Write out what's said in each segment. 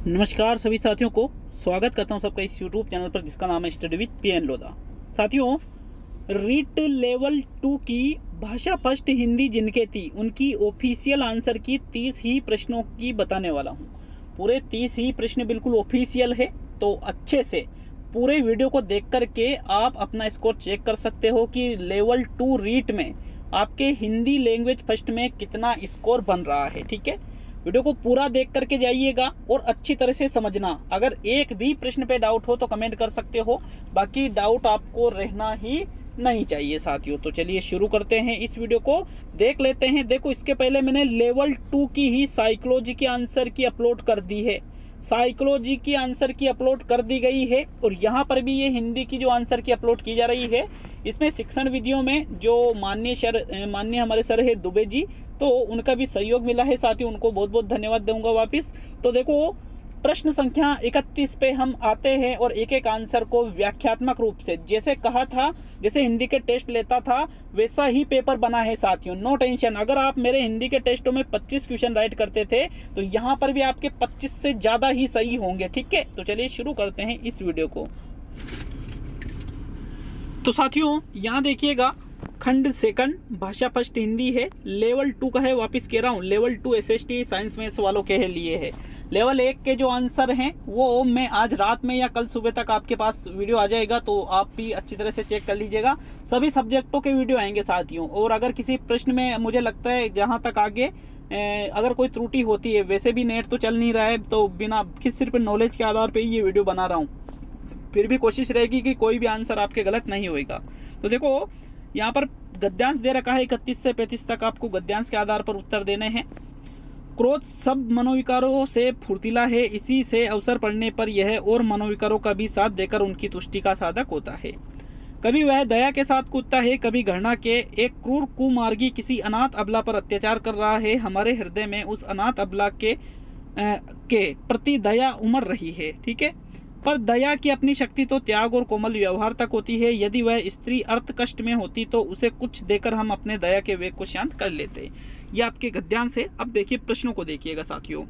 नमस्कार सभी साथियों को स्वागत करता हूं सबका इस YouTube चैनल पर जिसका नाम है स्टडी विद PN लोधा। साथियों, रीट लेवल 2 की भाषा फर्स्ट हिंदी जिनके थी उनकी ऑफिशियल आंसर की 30 ही प्रश्नों की बताने वाला हूं। पूरे 30 ही प्रश्न बिल्कुल ऑफिशियल है, तो अच्छे से पूरे वीडियो को देख करके आप अपना स्कोर चेक कर सकते हो कि लेवल 2 रीट में आपके हिंदी लैंग्वेज फर्स्ट में कितना स्कोर बन रहा है। ठीक है, वीडियो को पूरा देख करके जाइएगा और अच्छी तरह से समझना। अगर एक भी प्रश्न पे डाउट हो तो कमेंट कर सकते हो, बाकी डाउट आपको रहना ही नहीं चाहिए साथियों। तो चलिए शुरू करते हैं, इस वीडियो को देख लेते हैं। देखो, इसके पहले मैंने लेवल 2 की ही साइकोलॉजी की आंसर की अपलोड कर दी है, साइकोलॉजी की आंसर की अपलोड कर दी गई है, और यहाँ पर भी ये हिंदी की जो आंसर की अपलोड की जा रही है। इसमें शिक्षण विधियों में जो माननीय हमारे सर है दुबे जी, तो उनका भी सहयोग मिला है साथियों, उनको बहुत बहुत धन्यवाद दूंगा वापस। तो देखो, प्रश्न संख्या 31 पे हम आते हैं और एक एक आंसर को व्याख्यात्मक रूप से जैसे कहा था, जैसे हिंदी के टेस्ट लेता था वैसा ही पेपर बना है साथियों। नो टेंशन, अगर आप मेरे हिंदी के टेस्टों में 25 क्वेश्चन राइट करते थे तो यहाँ पर भी आपके 25 से ज़्यादा ही सही होंगे। ठीक है, तो चलिए शुरू करते हैं इस वीडियो को। तो साथियों, यहाँ देखिएगा, खंड सेकंड भाषा फर्स्ट हिंदी है, लेवल 2 का है। वापस कह रहा हूँ, लेवल 2 SST साइंस मैथ्स वालों के लिए है। लेवल 1 के जो आंसर हैं वो मैं आज रात में या कल सुबह तक आपके पास वीडियो आ जाएगा, तो आप भी अच्छी तरह से चेक कर लीजिएगा। सभी सब्जेक्टों के वीडियो आएंगे साथियों, और अगर किसी प्रश्न में मुझे लगता है जहाँ तक आगे अगर कोई त्रुटि होती है, वैसे भी नेट तो चल नहीं रहा है, तो बिना सिर्फ नॉलेज के आधार पर ये वीडियो बना रहा हूँ, फिर भी कोशिश रहेगी कि कोई भी आंसर आपके गलत नहीं होएगा। तो देखो, यहाँ पर गद्यांश दे रखा है, 31 से 35 तक आपको गद्यांश के आधार पर उत्तर देने हैं। क्रोध सब मनोविकारों से फुर्तीला है, इसी से अवसर पड़ने पर यह और मनोविकारों का भी साथ देकर उनकी तुष्टि का साधक होता है। कभी वह दया के साथ कूदता है, कभी घृणा के। एक क्रूर कुमार्गी किसी अनाथ अबला पर अत्याचार कर रहा है, हमारे हृदय में उस अनाथ अबला के प्रति दया उमड़ रही है। ठीक है, पर दया की अपनी शक्ति तो त्याग और कोमल व्यवहार तक होती है। यदि वह स्त्री अर्थ कष्ट में होती तो उसे कुछ देकर हम अपने दया के वेग को शांत कर लेते। ये आपके गद्यांश है। अब देखिए, प्रश्नों को देखिएगा साथियों।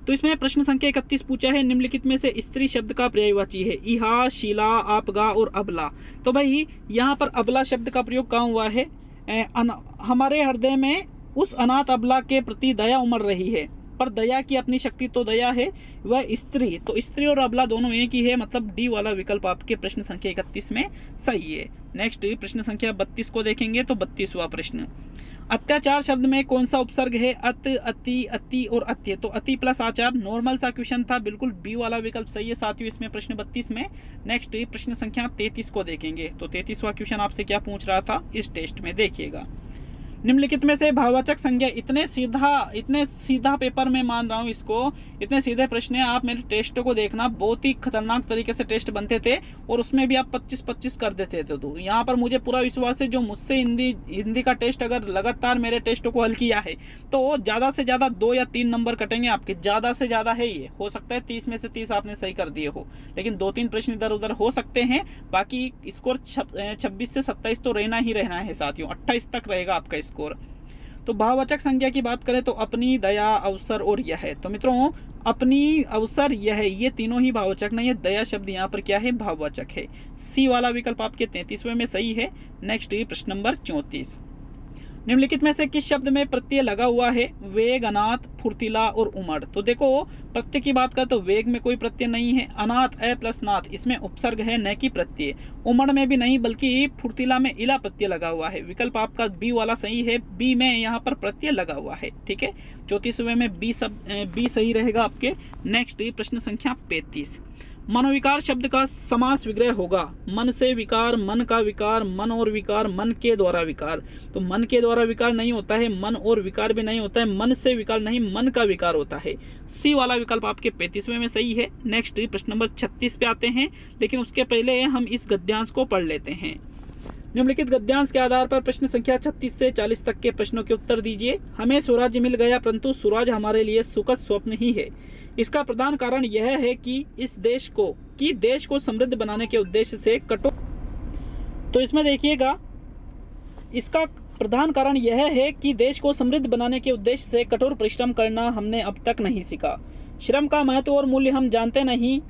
तो इसमें प्रश्न संख्या 31 पूछा है, निम्नलिखित में से स्त्री शब्द का पर्यायवाची है। इहा, शीला, आपगा और अबला। तो भाई यहाँ पर अबला शब्द का प्रयोग कहाँ हुआ है? हमारे हृदय में उस अनाथ अबला के प्रति दया उमड़ रही है, पर दया की अपनी शक्ति तो दया है, वह स्त्री। तो स्त्री और अबला दोनों एक ही है, मतलब डी वाला विकल्प आपके प्रश्न संख्या 31 में सही है। नेक्स्ट प्रश्न संख्या 32 को देखेंगे। तो 32वां प्रश्न, अत्याचार शब्द में कौन सा उपसर्ग है? अत, अति, अति और अत्य। तो अति प्लस आचार, नॉर्मल सा क्वेश्चन था, बिल्कुल बी वाला विकल्प सही है साथियों इसमें प्रश्न 32 में। नेक्स्ट प्रश्न संख्या 33 को देखेंगे। तो 33वां क्वेश्चन आपसे क्या पूछ रहा था इस टेस्ट में, देखिएगा। निम्नलिखित में से भाववाचक संज्ञा, इतने सीधा पेपर में मान रहा हूँ इसको, इतने सीधे प्रश्न है। आप मेरे टेस्ट को देखना, बहुत ही खतरनाक तरीके से टेस्ट बनते थे और उसमें भी आप 25-25 कर देते थे। तो यहाँ पर मुझे पूरा विश्वास है, जो मुझसे हिंदी का टेस्ट अगर लगातार मेरे टेस्ट को हल किया है तो ज़्यादा से ज़्यादा 2 या 3 नंबर कटेंगे आपके, ज़्यादा से ज़्यादा है। ये हो सकता है 30 में से 30 आपने सही कर दिए हो, लेकिन 2-3 प्रश्न इधर उधर हो सकते हैं। बाकी स्कोर 26 से 27 तो रहना ही रहना है साथियों, 28 तक रहेगा आपका स्कोर। तो भाववाचक संज्ञा की बात करें तो अपनी, दया, अवसर और यह है। तो मित्रों, अपनी, अवसर, यह है, ये तीनों ही भाववाचक नहीं है। दया शब्द यहाँ पर क्या है? भाववाचक है। सी वाला विकल्प आपके 33वें में सही है। नेक्स्ट प्रश्न नंबर 34, निम्नलिखित में से किस शब्द में प्रत्यय लगा हुआ है? वेग, अनाथ, फुर्तीला और उमड़। तो देखो, प्रत्यय की बात करें तो वेग में कोई प्रत्यय नहीं है। अनाथ, अ प्लस नाथ, इसमें उपसर्ग है, न कि प्रत्यय। उमड़ में भी नहीं, बल्कि फुर्तीला में इला प्रत्यय लगा हुआ है। विकल्प आपका बी वाला सही है, बी में यहाँ पर प्रत्यय लगा हुआ है। ठीक है, 34वें में बी सही रहेगा आपके। नेक्स्ट प्रश्न संख्या 35, मनोविकार शब्द का समास विग्रह होगा। मन से विकार, मन का विकार, मन और विकार, मन के द्वारा विकार। तो मन के द्वारा विकार नहीं होता है, मन और विकार भी नहीं होता है, मन से विकार नहीं, मन का विकार होता है। सी वाला विकल्प आपके 35वें में सही है। नेक्स्ट प्रश्न नंबर 36 पे आते हैं, लेकिन उसके पहले हम इस गद्यांश को पढ़ लेते हैं। निम्नलिखित गद्यांश के आधार पर प्रश्न संख्या 36 से 40 तक के प्रश्नों के उत्तर दीजिए। हमें स्वराज्य मिल गया, परंतु स्वराज हमारे लिए सुखद स्वप्न ही है। इसका प्रधान कारण यह है कि देश को समृद्ध बनाने के उद्देश्य से कठोर। तो इसमें देखिएगा, इसका प्रधान कारण यह है कि देश को समृद्ध बनाने के उद्देश्य से कठोर परिश्रम करना हमने अब तक नहीं सीखा। श्रम का महत्व और मूल्य हम जानते नहीं,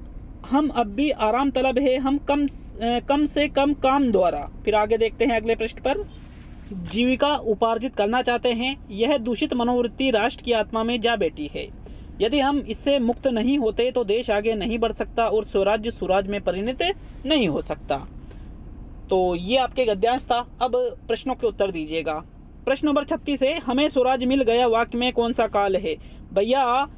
हम अब भी आराम तलब है, हम कम से कम काम द्वारा। फिर आगे देखते हैं अगले पृष्ठ पर, जीविका उपार्जित करना चाहते हैं, यह दूषित मनोवृत्ति राष्ट्र की आत्मा में जा बैठी है। यदि हम इससे मुक्त नहीं होते तो देश आगे नहीं बढ़ सकता और स्वराज्य सुराज में परिणत नहीं हो सकता। तो ये आपके गद्यांश था। अब प्रश्नों के उत्तर दीजिएगा। प्रश्न नंबर 36 है, हमें स्वराज मिल गया वाक्य में कौन सा काल है? भैया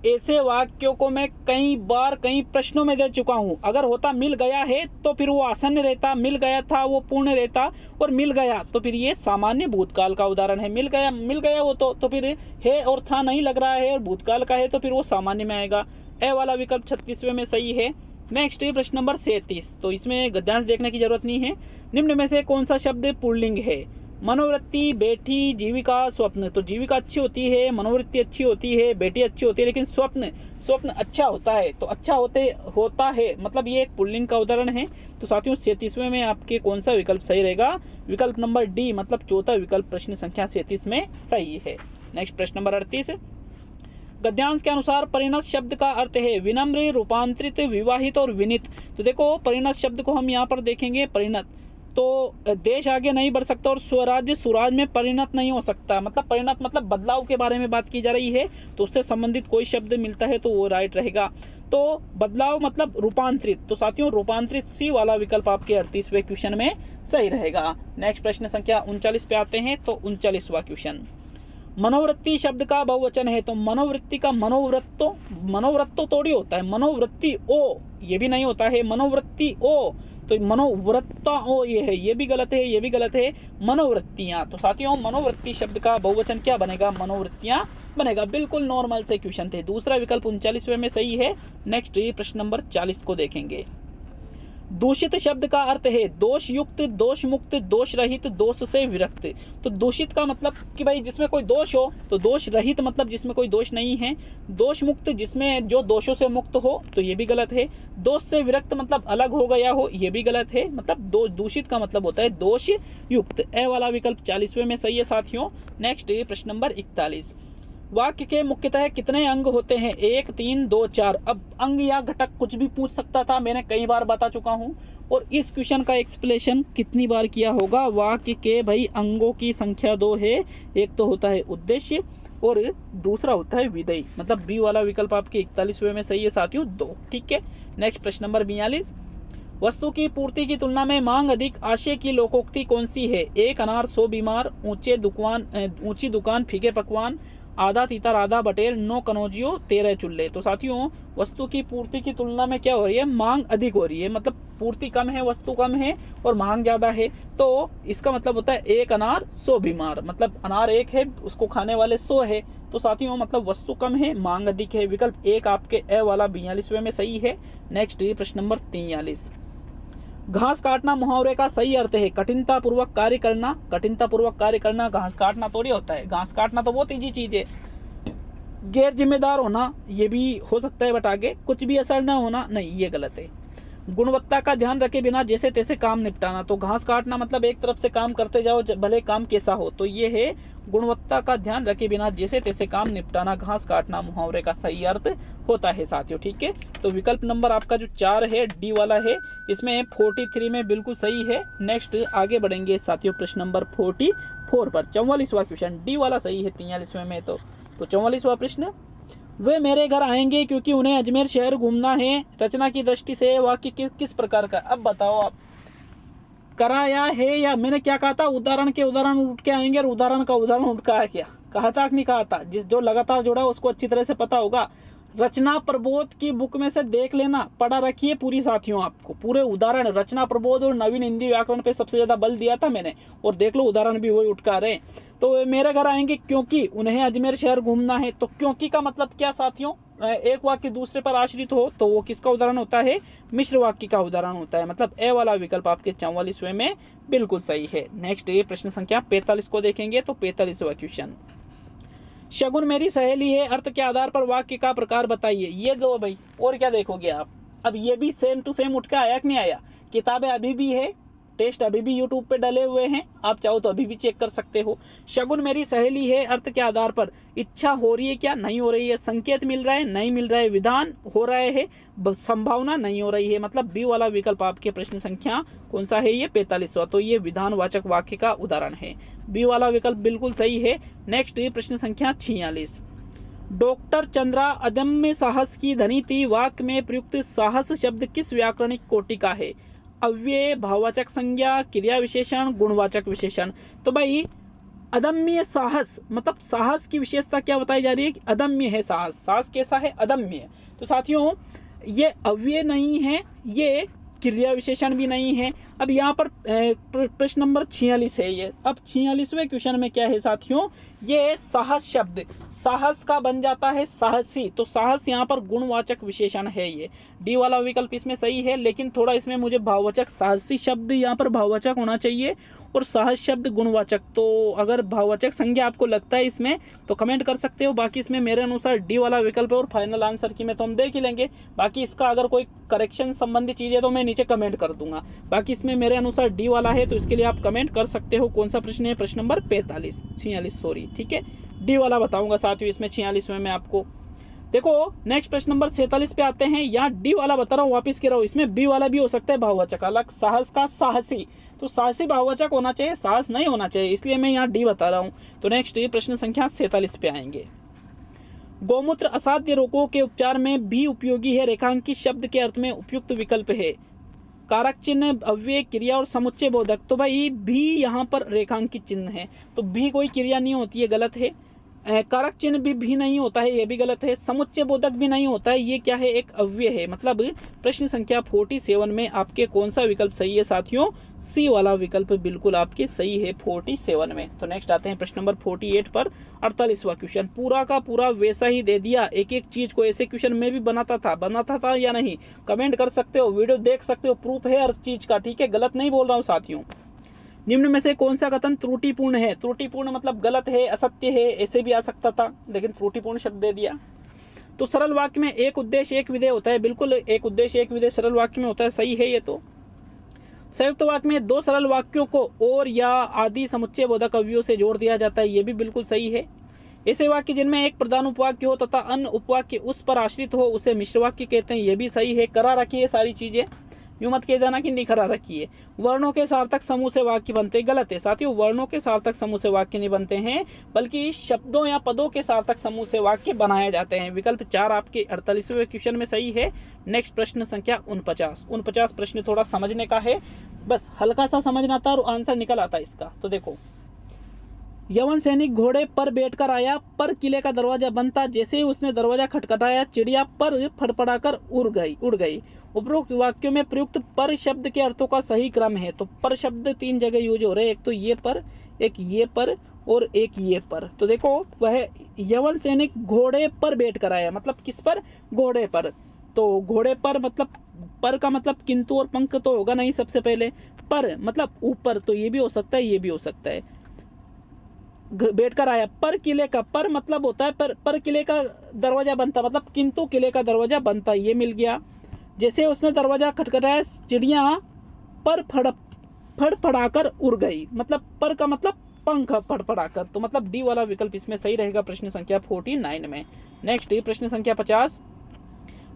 ऐसे वाक्यों को मैं कई बार कई प्रश्नों में दे चुका हूं। अगर होता मिल गया है तो फिर वो आसन्न रहता, मिल गया था वो पूर्ण रहता, और मिल गया तो फिर ये सामान्य भूतकाल का उदाहरण है। मिल गया वो तो फिर है और था नहीं लग रहा है और भूतकाल का है तो फिर वो सामान्य में आएगा। ए वाला विकल्प 36वें में सही है। नेक्स्ट है प्रश्न नंबर 37। तो इसमें गद्यांश देखने की जरूरत नहीं है। निम्न में से कौन सा शब्द पुल्लिंग है? मनोवृत्ति, बेटी, जीविका, स्वप्न। तो जीविका अच्छी होती है, मनोवृत्ति अच्छी होती है, बेटी अच्छी होती है, लेकिन स्वप्न अच्छा होता है। तो अच्छा होता है मतलब ये एक पुल्लिंग का उदाहरण है। तो साथियों 37वें में आपके कौन सा विकल्प सही रहेगा? विकल्प नंबर डी मतलब चौथा विकल्प प्रश्न संख्या 37 में सही है। नेक्स्ट प्रश्न नंबर 38। गद्यांश के अनुसार परिणत शब्द का अर्थ है विनम्र, रूपांतरित, विवाहित और विनीत। तो देखो परिणत शब्द को हम यहाँ पर देखेंगे। परिणत तो देश आगे नहीं बढ़ सकता और स्वराज्य सुराज में परिणत नहीं हो सकता। मतलब परिणत मतलब बदलाव के बारे में बात की जा रही है, तो उससे संबंधित कोई शब्द मिलता है तो वो राइट रहेगा। तो बदलाव मतलब रूपांतरित। तो साथियों रूपांतरित सी वाला विकल्प आपके 38वें क्वेश्चन में सही रहेगा। नेक्स्ट प्रश्न संख्या 39 पे आते हैं। तो 39वां क्वेश्चन, मनोवृत्ति शब्द का बहुवचन है। तो मनोवृत्ति का मनोवृत्तो थोड़ी होता है, मनोवृत्ति ओ ये भी नहीं होता है, मनोवृत्ति ओ तो मनोवृत्ता ओ ये है, ये भी गलत है, ये भी गलत है, मनोवृत्तियां। तो साथियों मनोवृत्ति शब्द का बहुवचन क्या बनेगा? मनोवृत्तियां बनेगा। बिल्कुल नॉर्मल से क्वेश्चन थे। दूसरा विकल्प 39वें में सही है। नेक्स्ट प्रश्न नंबर 40 को देखेंगे। दूषित शब्द का अर्थ है दोष युक्त, दोष मुक्त, दोष रहित, दोष से विरक्त। तो दूषित का मतलब कि भाई जिसमें कोई दोष हो, तो दोष रहित मतलब जिसमें कोई दोष नहीं है, दोष मुक्त जिसमें जो दोषों से मुक्त हो, तो ये भी गलत है। दोष से विरक्त मतलब अलग हो गया हो, ये भी गलत है। मतलब दूषित का मतलब होता है दोष युक्त। ए वाला विकल्प 40वें में सही है साथियों। नेक्स्ट प्रश्न नंबर 41। वाक्य के मुख्यतः कितने अंग होते हैं? 1, 3, 2, 4। अब अंग या घटक कुछ भी पूछ सकता था, मैंने कई बार बता चुका हूं। और इस क्वेश्चन का एक्सप्लेनेशन कितनी बार किया होगा? वाक्य के भाई अंगों की संख्या 2 है। एक तो होता है उद्देश्य और दूसरा होता है विधेय। मतलब बी वाला विकल्प आपके 41वें में सही है साथियों, 2। ठीक है। नेक्स्ट प्रश्न नंबर 42। वस्तु की पूर्ति की तुलना में मांग अधिक आशय की लोकोक्ति कौन सी है? 1 अनार 100 बीमार, ऊंची दुकान फीके पकवान, आधा तीतर आधा बटेर, 9 कनौजियो 13 चुल्ले। तो साथियों वस्तु की पूर्ति की तुलना में क्या हो रही है? मांग अधिक हो रही है। मतलब पूर्ति कम है, वस्तु कम है और मांग ज्यादा है। तो इसका मतलब होता है 1 अनार 100 बीमार। मतलब अनार 1 है, उसको खाने वाले 100 है। तो साथियों मतलब वस्तु कम है, मांग अधिक है। विकल्प 1 आपके ए वाला 42वें में सही है। नेक्स्ट प्रश्न नंबर 43। घास काटना मुहावरे का सही अर्थ है कठिनता पूर्वक कार्य करना। कठिनता पूर्वक कार्य करना घास काटना थोड़ी होता है। घास काटना तो बहुत ईजी चीज है। गैर जिम्मेदार होना ये भी हो सकता है, बट आगे कुछ भी असर न होना नहीं, ये गलत है। गुणवत्ता का ध्यान रखे बिना जैसे तैसे काम निपटाना। तो घास काटना मतलब एक तरफ से काम करते जाओ भले काम कैसा हो। तो ये है गुणवत्ता का ध्यान रखे बिना जैसे तैसे काम निपटाना, घास काटना मुहावरे का सही अर्थ होता है साथियों। ठीक है। तो विकल्प नंबर आपका जो 4 है डी वाला है, इसमें 43 में बिल्कुल सही है। नेक्स्ट आगे बढ़ेंगे साथियों प्रश्न नंबर 44 पर। 44वां क्वेश्चन डी वाला सही है 43वें में। तो 44वां प्रश्न, वे मेरे घर आएंगे क्योंकि उन्हें अजमेर शहर घूमना है। रचना की दृष्टि से वाक्य किस प्रकार का? अब बताओ आप, कराया है या मैंने क्या कहा था? उदाहरण के उदाहरण उठ के आएंगे और उदाहरण का उदाहरण उठ के आया क्या कहा था कि नहीं कहा था? जो लगातार जुड़ा उसको अच्छी तरह से पता होगा। रचना प्रबोध की बुक में से देख लेना, पढ़ा रखिए पूरी साथियों। आपको पूरे उदाहरण रचना प्रबोध और नवीन हिंदी व्याकरण पे सबसे ज्यादा बल दिया था मैंने, और देख लो उदाहरण भी वही उठका रहे। तो मेरे घर आएंगे क्योंकि उन्हें अजमेर शहर घूमना है। तो क्योंकि का मतलब क्या साथियों? एक वाक्य दूसरे पर आश्रित हो तो वो किसका उदाहरण होता है? मिश्र वाक्य का उदाहरण होता है। मतलब ए वाला विकल्प आपके 44वें में बिल्कुल सही है। नेक्स्ट ये प्रश्न संख्या 45 को देखेंगे। तो 45वां क्वेश्चन, शगुन मेरी सहेली है, अर्थ के आधार पर वाक्य का प्रकार बताइए। ये दो भाई, और क्या देखोगे आप? अब ये भी सेम टू सेम उठ के आया कि नहीं आया? किताबें अभी भी है, टेस्ट अभी भी यूट्यूब पे डले हुए हैं, आप चाहो तो अभी भी चेक कर सकते हो। शगुन मेरी सहेली है, अर्थ के आधार पर इच्छा हो रही है क्या, नहीं हो रही है। संकेत मिल रहा है, नहीं मिल रहा है। विधान हो रहे है, संभावना नहीं हो रही है। मतलब बी वाला विकल्प आपके प्रश्न संख्या कौन सा है, ये 45वां। तो ये विधानवाचक वाक्य का उदाहरण है, बी वाला विकल्प बिल्कुल सही है। नेक्स्ट प्रश्न संख्या 46, डॉक्टर चंद्रा अदम्य साहस की धनी थी, वाक्य में प्रयुक्त साहस शब्द किस व्याकरणिक कोटि का है। अव्यय, भाववाचक संज्ञा, क्रिया विशेषण, गुणवाचक विशेषण। तो भाई अदम्य साहस मतलब साहस की विशेषता क्या बताई जा रही है कि अदम्य है साहस। साहस कैसा है, अदम्य। तो साथियों ये अव्यय नहीं है, ये क्रिया विशेषण भी नहीं है। अब यहाँ पर प्रश्न नंबर 46 है ये। अब 46वें क्वेश्चन में क्या है साथियों, ये साहस शब्द साहस का बन जाता है साहसी। तो साहस यहाँ पर गुणवाचक विशेषण है, ये डी वाला विकल्प इसमें सही है। लेकिन थोड़ा इसमें मुझे भाववाचक, साहसी शब्द यहाँ पर भाववाचक होना चाहिए और साहस शब्द गुणवाचक। तो अगर भाववाचक संज्ञा आपको लगता है इसमें तो कमेंट कर सकते हो। बाकी इसमें मेरे अनुसार डी वाला विकल्प है और फाइनल आंसर की में तो हम देख ही लेंगे। बाकी इसका अगर कोई करेक्शन संबंधी चीज़ है तो मैं नीचे कमेंट कर दूंगा। बाकी इसमें मेरे अनुसार डी वाला है, तो इसके लिए आप कमेंट कर सकते हो। कौन सा प्रश्न है, प्रश्न नंबर 46 सॉरी, ठीक है, डी वाला बताऊंगा साथियों इसमें 46 में मैं आपको। देखो नेक्स्ट प्रश्न नंबर 47 पे आते हैं। यहाँ डी वाला बता रहा हूँ, वापिस कह रहा हूँ, इसमें बी वाला भी हो सकता है भाववाचक अलग, साहस का साहसी। तो साहसी भाववाचक होना चाहिए, साहस नहीं होना चाहिए, इसलिए मैं यहाँ डी बता रहा हूँ। तो नेक्स्ट प्रश्न संख्या 47 पे आएंगे। गौमूत्र असाध्य रोगों के उपचार में भी उपयोगी है, रेखांकित शब्द के अर्थ में उपयुक्त विकल्प है। कारक चिन्ह, अव्यय, क्रिया और समुच्चय बोधक। तो भाई भी यहाँ पर रेखांकित चिन्ह है, तो भी कोई क्रिया नहीं होती है, गलत है। कारक चिन्ह भी नहीं होता है, ये भी गलत है। समुच्चय बोधक भी नहीं होता है, ये क्या है, एक अव्यय है। मतलब प्रश्न संख्या 47 में आपके कौन सा विकल्प सही है साथियों, सी वाला विकल्प बिल्कुल आपके सही है 47 में। तो नेक्स्ट आते हैं प्रश्न नंबर 48 पर, 48वां क्वेश्चन। पूरा का पूरा वैसा ही दे दिया, एक एक चीज को ऐसे क्वेश्चन में भी बनाता था या नहीं, कमेंट कर सकते हो, वीडियो देख सकते हो, प्रूफ है हर चीज का, ठीक है, गलत नहीं बोल रहा हूँ साथियों। निम्न में से कौन सा कथन त्रुटिपूर्ण है। त्रुटिपूर्ण मतलब गलत है, असत्य है, ऐसे भी आ सकता था, लेकिन त्रुटिपूर्ण शब्द दे दिया। तो सरल वाक्य में एक उद्देश्य एक विधेय होता है, बिल्कुल एक उद्देश्य एक विधेय सरल वाक्य में होता है, सही है ये। तो संयुक्त वाक्य में दो सरल वाक्यों को और या आदि समुच्चय बोधक अवयवों से जोड़ दिया जाता है, ये भी बिल्कुल सही है। ऐसे वाक्य जिनमें एक प्रधान उपवाक्य हो तथा अन्य उपवाक्य उस पर आश्रित हो उसे मिश्र वाक्य कहते हैं, ये भी सही है। करा रखी है सारी चीजें, यूं मत कह जाना कि नहीं करा रखी है। वर्णों के सार्थक समूह से वाक्य बनते, गलत है साथियों, वर्णों के सार्थक समूह से वाक्य नहीं बनते हैं, बल्कि शब्दों या पदों के सार्थक समूह से वाक्य बनाए जाते हैं। विकल्प 4 आपके 48वें क्वेश्चन में सही है। नेक्स्ट प्रश्न संख्या 49 प्रश्न थोड़ा समझने का है, बस हल्का सा समझना था और आंसर निकल आता इसका। तो देखो, यवन सैनिक घोड़े पर बैठकर आया, पर किले का दरवाजा बंद था, जैसे ही उसने दरवाजा खटखटाया चिड़िया पर फड़फड़ाकर उड़ गई। उपरोक्त वाक्यों में प्रयुक्त पर शब्द के अर्थों का सही क्रम है। तो पर शब्द 3 जगह यूज हो रहे हैं, एक तो ये पर, एक ये पर और एक ये पर। तो देखो, वह यवन सैनिक घोड़े पर बैठकर आया, मतलब किस पर, घोड़े पर। तो घोड़े पर मतलब पर का मतलब किंतु और पंख तो होगा नहीं, सबसे पहले पर मतलब ऊपर, तो ये भी हो सकता है, ये भी हो सकता है। बैठकर आया, पर किले का, पर मतलब होता है पर किले का दरवाजा बनता, मतलब किंतु किले का दरवाजा बनता, ये मिल गया। जैसे उसने दरवाजा खटखटाया चिड़िया पर फड़फड़ाकर उड़ गई, मतलब पर का मतलब पंख फड़फड़ाकर। तो मतलब डी वाला विकल्प इसमें सही रहेगा प्रश्न संख्या 49 में। नेक्स्ट प्रश्न संख्या 50,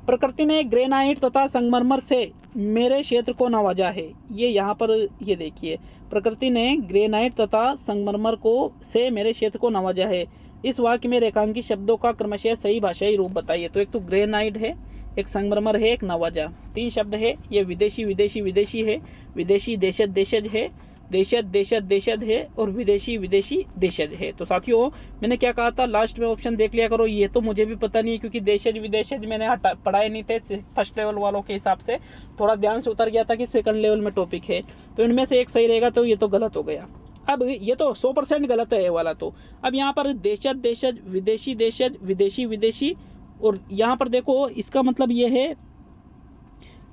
प्रकृति ने ग्रेनाइट तथा संगमरमर से मेरे क्षेत्र को नवाजा है। ये यहाँ पर ये देखिए, प्रकृति ने ग्रेनाइट तथा संगमरमर को से मेरे क्षेत्र को नवाजा है। इस वाक्य में रेखांकित शब्दों का क्रमशः सही भाषाई रूप बताइए। तो एक तो ग्रेनाइट है, एक संगमरमर है, एक नवाजा, 3 शब्द है। ये विदेशी विदेशी विदेशी है, विदेशी देशज देशज है, देशज देशज देशज है और विदेशी विदेशी देशज है। तो साथियों मैंने क्या कहा था, लास्ट में ऑप्शन देख लिया करो। ये तो मुझे भी पता नहीं है क्योंकि देशज विदेशज मैंने पढ़ाए नहीं थे, फर्स्ट लेवल वालों के हिसाब से थोड़ा ध्यान से उतर गया था कि सेकंड लेवल में टॉपिक है। तो इनमें से एक सही रहेगा, तो ये तो गलत हो गया। अब ये तो 100% गलत है ये वाला। तो अब यहाँ पर देशज देशज, विदेशी देशज, विदेशी विदेशी, और यहाँ पर देखो इसका मतलब ये है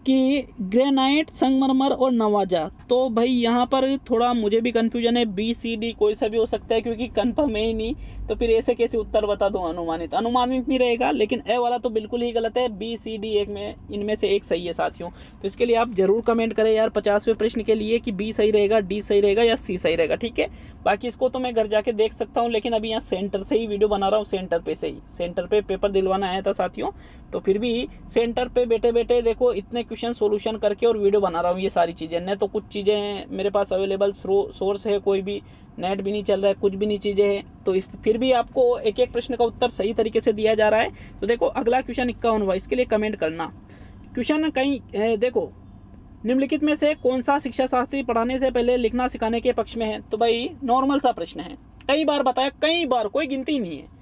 कि ग्रेनाइट, संगमरमर और नवाजा। तो भाई यहाँ पर थोड़ा मुझे भी कंफ्यूजन है, बी सी डी कोई सा भी हो सकता है क्योंकि कंफर्म है ही नहीं, तो फिर ऐसे कैसे उत्तर बता दूं। अनुमानित नहीं रहेगा, लेकिन ए वाला तो बिल्कुल ही गलत है। बी सी डी एक में इनमें से एक सही है साथियों। तो इसके लिए आप जरूर कमेंट करें यार 50वें प्रश्न के लिए कि बी सही रहेगा, डी सही रहेगा या सी सही रहेगा, ठीक है। बाकी इसको तो मैं घर जाके देख सकता हूँ, लेकिन अभी यहाँ सेंटर से ही वीडियो बना रहा हूँ, सेंटर पे से ही। सेंटर पे पेपर दिलवाना आया था साथियों, तो फिर भी सेंटर पे बैठे बैठे देखो इतने क्वेश्चन सोल्यूशन करके और वीडियो बना रहा हूँ ये सारी चीज़ें। नहीं तो कुछ चीज़ें मेरे पास अवेलेबल सोर्स है, कोई भी नेट भी नहीं चल रहा है, कुछ भी नहीं चीज़ें हैं, तो इस फिर भी आपको एक एक प्रश्न का उत्तर सही तरीके से दिया जा रहा है। तो देखो अगला क्वेश्चन 51वां, इसके लिए कमेंट करना। क्वेश्चन कहीं देखो, निम्नलिखित में से कौन सा शिक्षा शास्त्री पढ़ाने से पहले लिखना सिखाने के पक्ष में है? तो भाई नॉर्मल सा प्रश्न है, कई बार बताया, कई बार, कोई गिनती नहीं है।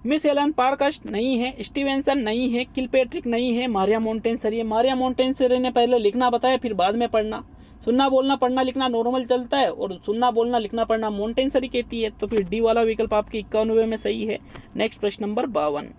मिस एलन पार्कस्ट नहीं है, स्टीवेंसन नहीं है, किलपेट्रिक नहीं है, मारिया मोंटेसरी है। मारिया मोंटेसरी ने पहले लिखना बताया, फिर बाद में पढ़ना। सुनना बोलना पढ़ना लिखना नॉर्मल चलता है, और सुनना बोलना लिखना पढ़ना मोंटेसरी कहती है। तो फिर डी वाला विकल्प आपके 51वें में सही है। नेक्स्ट प्रश्न नंबर 52,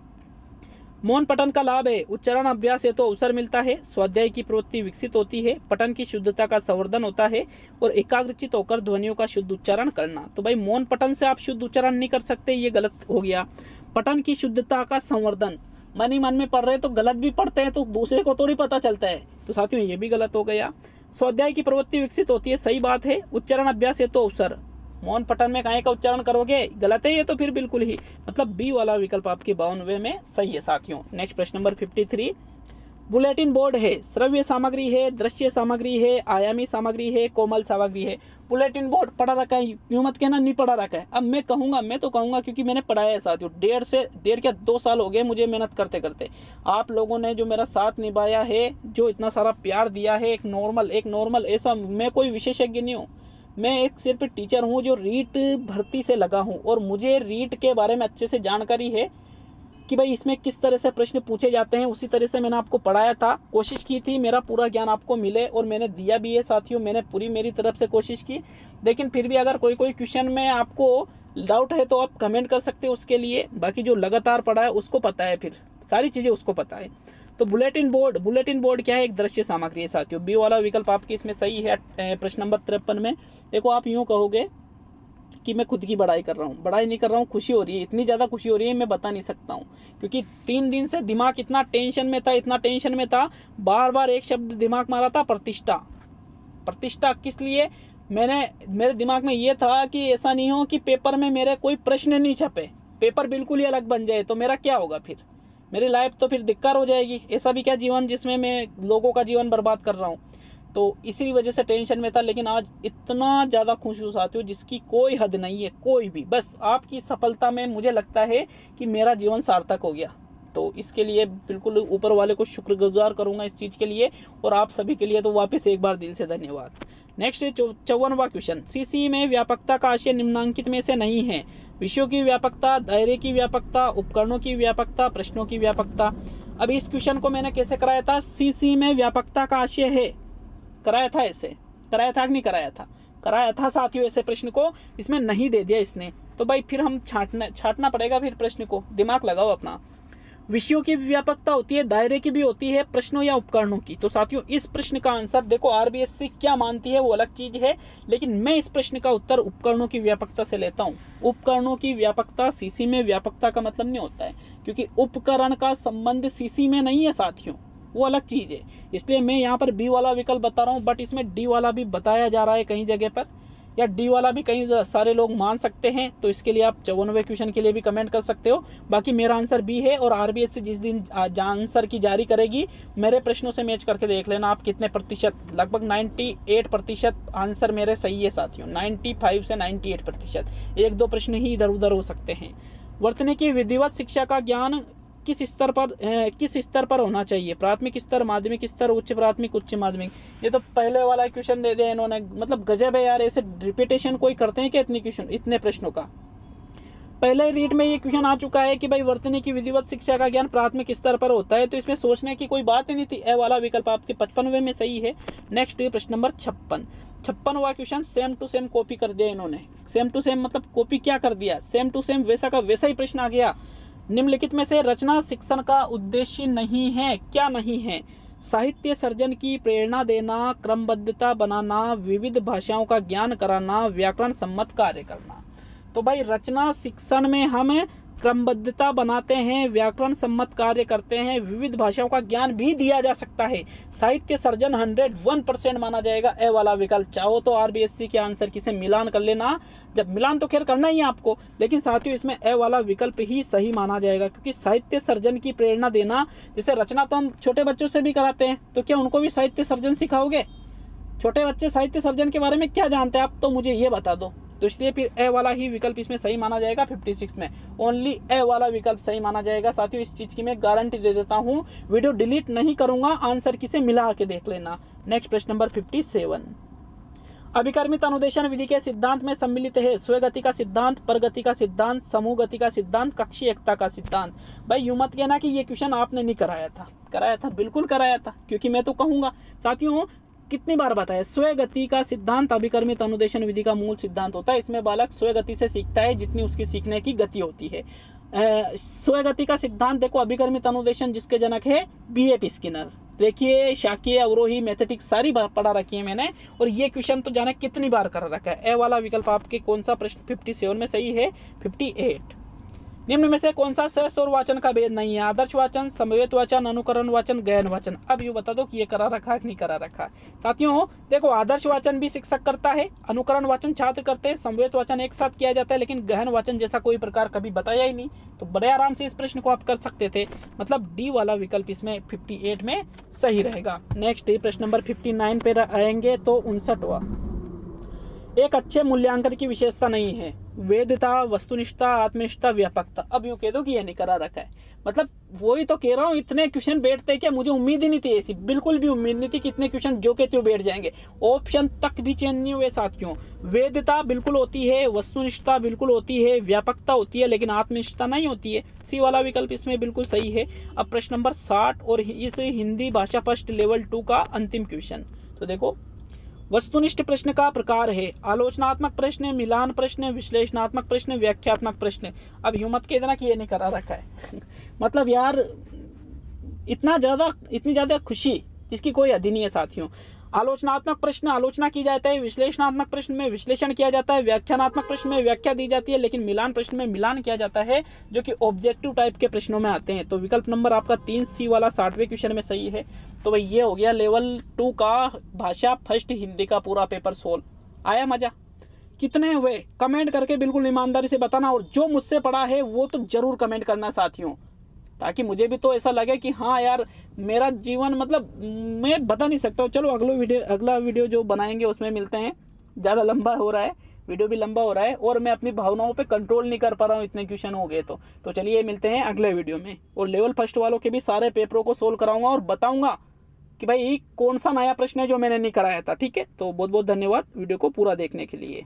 मौन पठन का लाभ है, उच्चारण अभ्यास है तो अवसर मिलता है, स्वाध्याय की प्रवृत्ति विकसित होती है, पठन की शुद्धता का संवर्धन होता है, और एकाग्रचित होकर ध्वनियों का शुद्ध उच्चारण करना। तो भाई मौन पठन से आप शुद्ध उच्चारण नहीं कर सकते, ये गलत हो गया। पठन की शुद्धता का संवर्धन, मन ही मन में पढ़ रहे तो गलत भी पढ़ते हैं, तो दूसरे को थोड़ी पता चलता है, तो साथियों ये भी गलत हो गया। स्वाध्याय की प्रवृत्ति विकसित होती है, सही बात है। उच्चारण अभ्यास है तो अवसर, मौन पठन में काहे का उच्चारण करोगे, गलत है ये तो फिर बिल्कुल ही, मतलब बी वाला विकल्प आपके 52वें में सही है साथियों। नेक्स्ट प्रश्न नंबर 53, बुलेटिन बोर्ड है, श्रव्य सामग्री है, दृश्य सामग्री है, आयामी सामग्री है, कोमल सामग्री है। बुलेटिन बोर्ड पढ़ा रखा है, यूं मत कहना नहीं पढ़ा रखा है। अब मैं तो कहूँगा क्योंकि मैंने पढ़ाया है साथियों, 2 साल हो गए मुझे मेहनत करते करते। आप लोगों ने जो मेरा साथ निभाया है, जो इतना सारा प्यार दिया है, एक नॉर्मल ऐसा, मैं कोई विशेषज्ञ नहीं हूँ, मैं एक सिर्फ टीचर हूँ जो रीट भर्ती से लगा हूँ, और मुझे रीट के बारे में अच्छे से जानकारी है कि भाई इसमें किस तरह से प्रश्न पूछे जाते हैं। उसी तरह से मैंने आपको पढ़ाया था, कोशिश की थी मेरा पूरा ज्ञान आपको मिले, और मैंने दिया भी है साथियों, मैंने पूरी मेरी तरफ से कोशिश की। लेकिन फिर भी अगर कोई क्वेश्चन में आपको डाउट है तो आप कमेंट कर सकते हो उसके लिए। बाकी जो लगातार पढ़ा है उसको पता है, फिर सारी चीज़ें उसको पता है। तो बुलेटिन बोर्ड क्या है, एक दृश्य सामग्री है साथियों। बी वाला विकल्प आपकी इसमें सही है। प्रश्न नंबर 53 में देखो, आप यूँ कहोगे कि मैं खुद की बड़ाई कर रहा हूँ, बड़ाई नहीं कर रहा हूँ, खुशी हो रही है, इतनी ज़्यादा खुशी हो रही है मैं बता नहीं सकता हूँ, क्योंकि 3 दिन से दिमाग इतना टेंशन में था, बार बार एक शब्द दिमाग में आ रहा था, प्रतिष्ठा। किस लिए? मेरे दिमाग में ये था कि ऐसा नहीं हो कि पेपर में मेरे कोई प्रश्न नहीं छपे, पेपर बिल्कुल ही अलग बन जाए, तो मेरा क्या होगा, फिर मेरी लाइफ तो फिर धिक्कार हो जाएगी। ऐसा भी क्या जीवन जिसमें मैं लोगों का जीवन बर्बाद कर रहा हूँ, तो इसी वजह से टेंशन में था। लेकिन आज इतना ज़्यादा खुश हूँ साथियों जिसकी कोई हद नहीं है, कोई भी। बस आपकी सफलता में मुझे लगता है कि मेरा जीवन सार्थक हो गया, तो इसके लिए बिल्कुल ऊपर वाले को शुक्रगुजार करूँगा इस चीज़ के लिए, और आप सभी के लिए तो वापस एक बार दिल से धन्यवाद। नेक्स्ट 54वां क्वेश्चन, सीसी में व्यापकता का आशय निम्नांकित में से नहीं है। विषयों की व्यापकता, दायरे की व्यापकता, उपकरणों की व्यापकता, प्रश्नों की व्यापकता। अब इस क्वेश्चन को मैंने कैसे कराया था, सीसी में व्यापकता का आशय है, कराया था ऐसे, कराया था कि नहीं कराया था साथियों। ऐसे प्रश्न को इसमें नहीं दे दिया इसने, तो भाई फिर हम छांटना पड़ेगा फिर प्रश्न को, दिमाग लगाओ अपना। विषयों की व्यापकता होती है, दायरे की भी होती है, प्रश्नों या उपकरणों की। तो साथियों इस प्रश्न का आंसर देखो, आरबीएससी क्या मानती है वो अलग चीज है, लेकिन मैं इस प्रश्न का उत्तर उपकरणों की व्यापकता से लेता हूँ। उपकरणों की व्यापकता, सीसी में व्यापकता का मतलब नहीं होता है, क्योंकि उपकरण का संबंध सीसी में नहीं है साथियों, वो अलग चीज़ है। इसलिए मैं यहाँ पर बी वाला विकल्प बता रहा हूँ, बट इसमें डी वाला भी बताया जा रहा है कहीं जगह पर, या डी वाला भी कई सारे लोग मान सकते हैं। तो इसके लिए आप 54वें क्वेश्चन के लिए भी कमेंट कर सकते हो। बाकी मेरा आंसर बी है, और आरबीएससी जिस दिन आंसर की जारी करेगी, मेरे प्रश्नों से मैच करके देख लेना आप कितने प्रतिशत, लगभग 98% आंसर मेरे सही है साथियों, 95 से 98%। 1-2 प्रश्न ही इधर उधर हो सकते हैं। वर्तनी की विधिवत शिक्षा का ज्ञान किस स्तर पर होना चाहिए, प्राथमिक स्तर, माध्यमिक स्तर, उच्च प्राथमिक, उच्च माध्यमिक। ये तो पहले वाला क्वेश्चन दे दिया इन्होंने, मतलब गजब है यार, ऐसे रिपीटेशन कोई करते हैं क्या इतने प्रश्नों का। पहले रीड में ये क्वेश्चन आ चुका है कि भाई वर्तनी की विधिवत शिक्षा का ज्ञान प्राथमिक स्तर पर होता है, तो इसमें सोचने की कोई बात ही नहीं थी। ए वाला विकल्प आपके 55वें में सही है। नेक्स्ट प्रश्न नंबर 56वां question, same to same copy कर दिया इन्होंने। सेम टू सेम मतलब कॉपी क्या कर दिया, सेम टू सेम वैसा का वैसा ही प्रश्न आ गया। निम्नलिखित में से रचना शिक्षण का उद्देश्य नहीं है, क्या नहीं है? साहित्य सर्जन की प्रेरणा देना, क्रमबद्धता बनाना, विविध भाषाओं का ज्ञान कराना, व्याकरण सम्मत कार्य करना। तो भाई रचना शिक्षण में हम क्रमबद्धता बनाते हैं, व्याकरण सम्मत कार्य करते हैं, विविध भाषाओं का ज्ञान भी दिया जा सकता है। साहित्य सर्जन 101% माना जाएगा ए वाला विकल्प। चाहो तो आरबीएससी के आंसर की से मिलान कर लेना, जब मिलान तो खैर करना ही है आपको, लेकिन साथियों इसमें ए वाला विकल्प ही सही माना जाएगा, क्योंकि साहित्य सर्जन की प्रेरणा देना, जैसे रचना तो हम छोटे बच्चों से भी कराते हैं, तो क्या उनको भी साहित्य सर्जन सिखाओगे? छोटे बच्चे साहित्य सर्जन के बारे में क्या जानते हैं आप, तो मुझे ये बता दो। तो इसलिए फिर ए वाला ही विकल्प इसमें सही माना जाएगा। 56 में ओनली ए वाला विकल्प सही माना जाएगा। साथियों इस चीज़ की मैं गारंटी दे देता हूँ, वीडियो डिलीट नहीं करूँगा, आंसर की से मिला के देख लेना। नेक्स्ट प्रश्न नंबर 57, अभिकर्मित अनुदेशन विधि के सिद्धांत में सम्मिलित है स्वगति का सिद्धांत, परगति का सिद्धांत, समूह गति का सिद्धांत, कक्षीय एकता का सिद्धांत। भाई यूं मत कहना कि ये क्वेश्चन आपने नहीं कराया था। कराया था, बिल्कुल कराया था, क्योंकि मैं तो कहूँगा। साथियों कितनी बार बताया, स्वगति का सिद्धांत अभिकर्मित अनुदेशन विधि का मूल सिद्धांत होता है। इसमें बालक स्वगति से सीखता है जितनी उसकी सीखने की गति होती है। स्वगति का सिद्धांत देखो, अभिकर्मित अनुदेशन जिसके जनक है बीएफ स्किनर। देखिए शाकीय, अवरोही, मैथेटिक्स सारी बार पढ़ा रखी है मैंने, और ये क्वेश्चन तो जाने कितनी बार कर रखा है। ए वाला विकल्प आपके कौन सा प्रश्न 57 में सही है? 58। निम्न में से कौन सा सस और वाचन का भेद नहीं है? आदर्श वाचन, समवेत वाचन, अनुकरण वाचन, गहन वाचन। अब ये बता दो कि ये करा रखा है कि नहीं करा रखा। साथियों देखो, आदर्श वाचन भी शिक्षक करता है, अनुकरण वाचन छात्र करते हैं, समवेत वाचन एक साथ किया जाता है, लेकिन गहन वाचन जैसा कोई प्रकार कभी बताया ही नहीं। तो बड़े आराम से इस प्रश्न को आप कर सकते थे। मतलब डी वाला विकल्प इसमें 58 में सही रहेगा। नेक्स्ट प्रश्न नंबर 59 पे आएंगे, तो 59वां, एक अच्छे मूल्यांकन की विशेषता नहीं है वेदता, वस्तुनिष्ठता, आत्मनिष्ठता, व्यापकता। अब यूं कह दो कि ये नहीं करा रखा है। मतलब वही तो कह रहा हूँ, इतने क्वेश्चन बैठते क्या, मुझे उम्मीद ही नहीं थी ऐसी, बिल्कुल भी उम्मीद नहीं थी कि इतने क्वेश्चन जो के त्यों बैठ जाएंगे। ऑप्शन तक भी चेंज नहीं हुए साथियों। वेदता बिल्कुल होती है, वस्तुनिष्ठता बिल्कुल होती है, व्यापकता होती है, लेकिन आत्मनिष्ठता नहीं होती है। सी वाला विकल्प इसमें बिल्कुल सही है। अब प्रश्न नंबर 60 और इस हिंदी भाषा फर्स्ट लेवल 2 का अंतिम क्वेश्चन। तो देखो, वस्तुनिष्ठ प्रश्न का प्रकार है आलोचनात्मक प्रश्न, मिलान प्रश्न, विश्लेषणात्मक प्रश्न, व्याख्यात्मक प्रश्न। अब यूं मत कह देना कि ये नहीं करा रखा है। मतलब यार इतनी ज़्यादा खुशी जिसकी कोई हद नहीं है साथियों। आलोचनात्मक प्रश्न आलोचना की जाता है, विश्लेषणात्मक प्रश्न में विश्लेषण किया जाता है, व्याख्यानात्मक प्रश्न में व्याख्या दी जाती है, लेकिन मिलान प्रश्न में मिलान किया जाता है, जो कि ऑब्जेक्टिव टाइप के प्रश्नों में आते हैं। तो विकल्प नंबर आपका 3C वाला 60वें क्वेश्चन में सही है। तो भाई ये हो गया लेवल 2 का भाषा फर्स्ट हिंदी का पूरा पेपर सोल्व। आया मजा? कितने हुए कमेंट करके बिल्कुल ईमानदारी से बताना, और जो मुझसे पढ़ा है वो तो जरूर कमेंट करना साथियों, ताकि मुझे भी तो ऐसा लगे कि हाँ यार मेरा जीवन, मतलब मैं बता नहीं सकता। चलो अगला वीडियो जो बनाएंगे उसमें मिलते हैं। ज़्यादा लंबा हो रहा है, वीडियो भी लंबा हो रहा है, और मैं अपनी भावनाओं पे कंट्रोल नहीं कर पा रहा हूँ, इतने क्वेश्चन हो गए। तो चलिए मिलते हैं अगले वीडियो में, और लेवल फर्स्ट वालों के भी सारे पेपरों को सोल्व कराऊंगा और बताऊंगा कि भाई कौन सा नया प्रश्न है जो मैंने नहीं कराया था। ठीक है, तो बहुत बहुत धन्यवाद वीडियो को पूरा देखने के लिए।